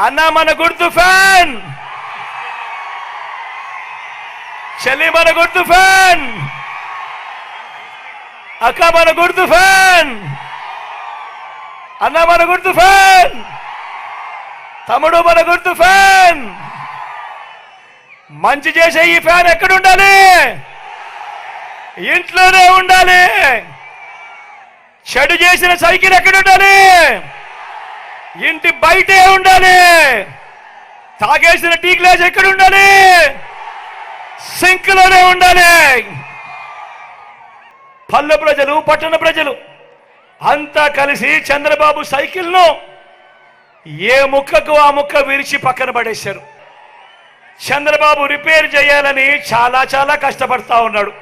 అన్నా మన గుర్తు ఫ్యాన్, చెల్లి మన గుర్తు ఫ్యాన్, అక్క మన గుర్తు ఫ్యాన్, అన్న మన గుర్తు ఫ్యాన్, తమ్ముడు మన గుర్తు ఫ్యాన్. మంచి చేసే ఈ ఫ్యాన్ ఎక్కడ ఉండాలి? ఇంట్లోనే ఉండాలి. చెడు చేసిన సైకిల్ ఎక్కడ ఉండాలి? ఇంటి బయటే ఉండాలి. తాగేసిన టీ గ్లాస్ ఎక్కడ ఉండాలి? సింక్ లోనే ఉండాలి. పల్లె ప్రజలు, పట్టణ ప్రజలు అంతా కలిసి చంద్రబాబు సైకిల్ను ఏ ముక్కకు ఆ ముక్క విరిచి పక్కన పడేశారు. చంద్రబాబు రిపేర్ చేయాలని చాలా కష్టపడతా ఉన్నాడు.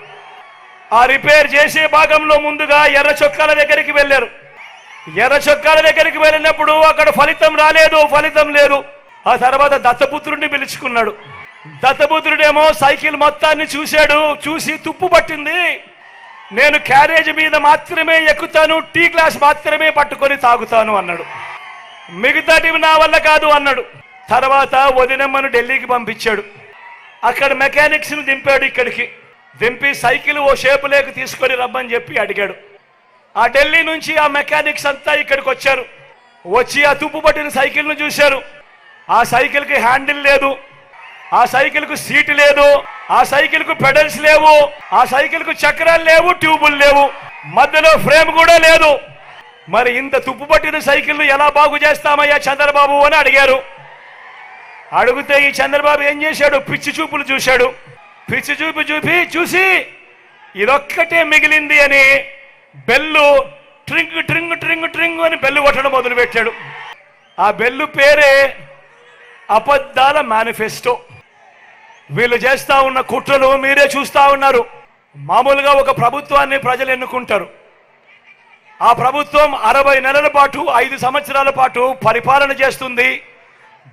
ఆ రిపేర్ చేసే భాగంలో ముందుగా ఎర్ర చొక్కాల దగ్గరికి వెళ్ళారు. ఎర్ర చొక్కాల దగ్గరికి వెళ్ళినప్పుడు అక్కడ ఫలితం లేదు. ఆ తర్వాత దత్తపుత్రుడిని పిలుచుకున్నాడు. దత్తపుత్రుడేమో సైకిల్ మొత్తాన్ని చూశాడు. చూసి తుప్పు పట్టింది, నేను క్యారేజ్ మీద మాత్రమే ఎక్కుతాను, టీ గ్లాస్ మాత్రమే పట్టుకొని తాగుతాను అన్నాడు. మిగతాటివి నా వల్ల కాదు అన్నాడు. తర్వాత వదినమ్మను ఢిల్లీకి పంపించాడు. అక్కడ మెకానిక్స్ ని దింపాడు. ఇక్కడికి దింపి సైకిల్ ఓ షేపు లేక తీసుకొని రమ్మని చెప్పి అడిగాడు. ఆ ఢిల్లీ నుంచి ఆ మెకానిక్స్ అంతా ఇక్కడికి వచ్చారు. వచ్చి ఆ తుప్పు పట్టిన సైకిల్ ను చూశారు. ఆ సైకిల్ కి హ్యాండిల్ లేదు, ఆ సైకిల్ కు సీట్ లేదు, ఆ సైకిల్ కు పెడల్స్ లేవు, ఆ సైకిల్ కు చక్రాలు లేవు, ట్యూబులు లేవు, మధ్యలో ఫ్రేమ్ కూడా లేదు. మరి ఇంత తుప్పు పట్టిన సైకిల్ ఎలా బాగు చేస్తామయ్యా చంద్రబాబు అని అడిగారు. అడిగితే ఈ చంద్రబాబు ఏం చేశాడు? పిచ్చి చూపులు చూశాడు. పిచ్చి చూపు చూసి ఇదొక్కటే మిగిలింది అని బెల్లు ట్రింగ్ ట్రింగ్ ట్రింగ్ ట్రింగ్ అని బెల్లు కొట్టడం మొదలు పెట్టాడు. ఆ బెల్లు పేరే అబద్ధాల మేనిఫెస్టో. వీళ్ళు చేస్తా ఉన్న కుట్రలు మీరే చూస్తా ఉన్నారు. మామూలుగా ఒక ప్రభుత్వాన్ని ప్రజలు ఎన్నుకుంటారు. ఆ ప్రభుత్వం 60 నెలల పాటు 5 సంవత్సరాల పాటు పరిపాలన చేస్తుంది.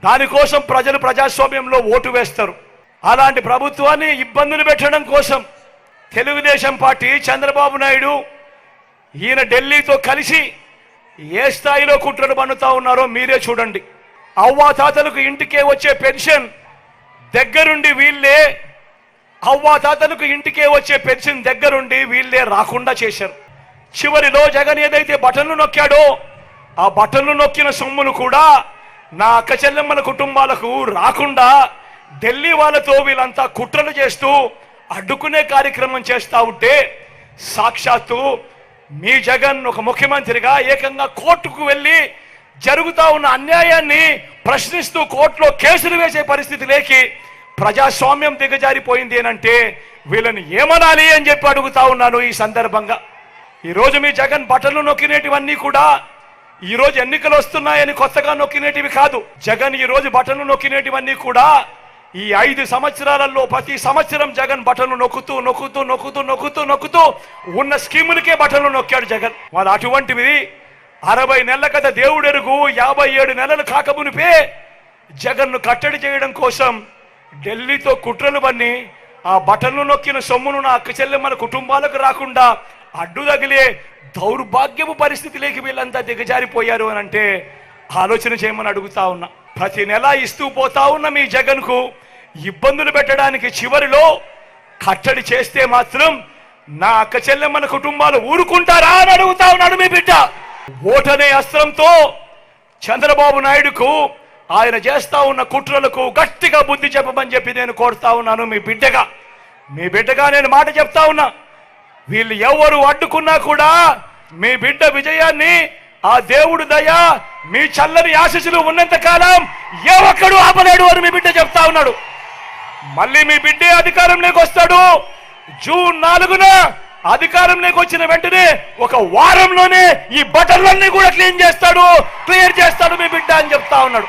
దానికోసం ప్రజలు ప్రజాస్వామ్యంలో ఓటు వేస్తారు. అలాంటి ప్రభుత్వాన్ని ఇబ్బందులు పెట్టడం కోసం తెలుగుదేశం పార్టీ, చంద్రబాబు నాయుడు ఈయన ఢిల్లీతో కలిసి ఏ స్థాయిలో కుట్రలు పన్నుతా ఉన్నారో మీరే చూడండి. అవ్వాతాతలకు ఇంటికే వచ్చే పెన్షన్ దగ్గరుండి వీళ్ళే, అవ్వాతాతలకు ఇంటికే వచ్చే పెన్షన్ దగ్గరుండి వీళ్ళే రాకుండా చేశారు. చివరిలో జగన్ ఏదైతే బటన్లు నొక్కాడో ఆ బటన్లు నొక్కిన సొమ్మును కూడా నా అక్క చెల్లెమ్మల కుటుంబాలకు రాకుండా ఢిల్లీ వాళ్ళతో వీళ్ళంతా కుట్రలు చేస్తూ అడ్డుకునే కార్యక్రమం చేస్తా ఉంటే సాక్షాత్తు మీ జగన్ ఒక ముఖ్యమంత్రిగా ఏకంగా కోర్టుకు వెళ్ళి జరుగుతా ఉన్న అన్యాయాన్ని ప్రశ్నిస్తూ కోర్టులో కేసులు వేసే పరిస్థితి లేకి ప్రజాస్వామ్యం దిగజారిపోయింది అంటే వీళ్ళని ఏమనాలి అని చెప్పి అడుగుతా ఉన్నాను. ఈ సందర్భంగా ఈరోజు మీ జగన్ బటన్లు నొక్కినేటివన్నీ కూడా ఈరోజు ఎన్నికలు వస్తున్నాయని కొత్తగా నొక్కినేటివి కాదు. జగన్ ఈరోజు బటన్లు నొక్కినేటివన్నీ కూడా ఈ 5 సంవత్సరాలలో ప్రతి సంవత్సరం జగన్ బటన్లు నొక్కుతూ ఉన్న స్కీములకే బటన్లు నొక్కాడు జగన్. వాళ్ళు అటువంటివి 60 నెలల కథ దేవుడెరుగు 57 నెలలు కాకమునిపే జగన్ను కట్టడి చేయడం కోసం ఢిల్లీతో కుట్రలు పన్ని ఆ బటన్లు నొక్కిన సొమ్మును నా అక్క చెల్లెమ్మల కుటుంబాలకు రాకుండా అడ్డు తగిలే దౌర్భాగ్యపు పరిస్థితిలోకి వీళ్ళంతా దిగజారిపోయారు అని అంటే ఆలోచన చేయమని అడుగుతా ఉన్నా. ప్రతి నెల ఇస్తూ పోతా ఉన్న మీ జగన్కు ఇబ్బందులు పెట్టడానికి చివరిలో కట్టడి చేస్తే మాత్రం నా అక్క చెల్లెమ్మల కుటుంబాలు ఊరుకుంటారా అని అడుగుతా ఉన్నాడు మీ బిడ్డ. ఓటనే అస్త్రంతో చంద్రబాబు నాయుడుకు ఆయన చేస్తా ఉన్న కుట్రలకు గట్టిగా బుద్ధి చెప్పమని చెప్పి నేను కోరుతా ఉన్నాను. మీ బిడ్డగా నేను మాట చెప్తా ఉన్నా. వీళ్ళు ఎవరు అడ్డుకున్నా కూడా మీ బిడ్డ విజయాన్ని ఆ దేవుడు దయ, మీ చల్లని ఆశీస్సులు ఉన్నంత కాలం ఏ ఒక్కడు ఆపలేడు అని మీ బిడ్డ చెప్తా ఉన్నాడు. మళ్ళీ మీ బిడ్డే అధికారంలోకి వస్తాడు. జూన్ 4న అధికారంలోకి వచ్చిన వెంటనే ఒక వారంలోనే ఈ బటన్లన్నీ కూడా క్లియర్ చేస్తాడు మీ బిడ్డ అని చెప్తా ఉన్నాడు.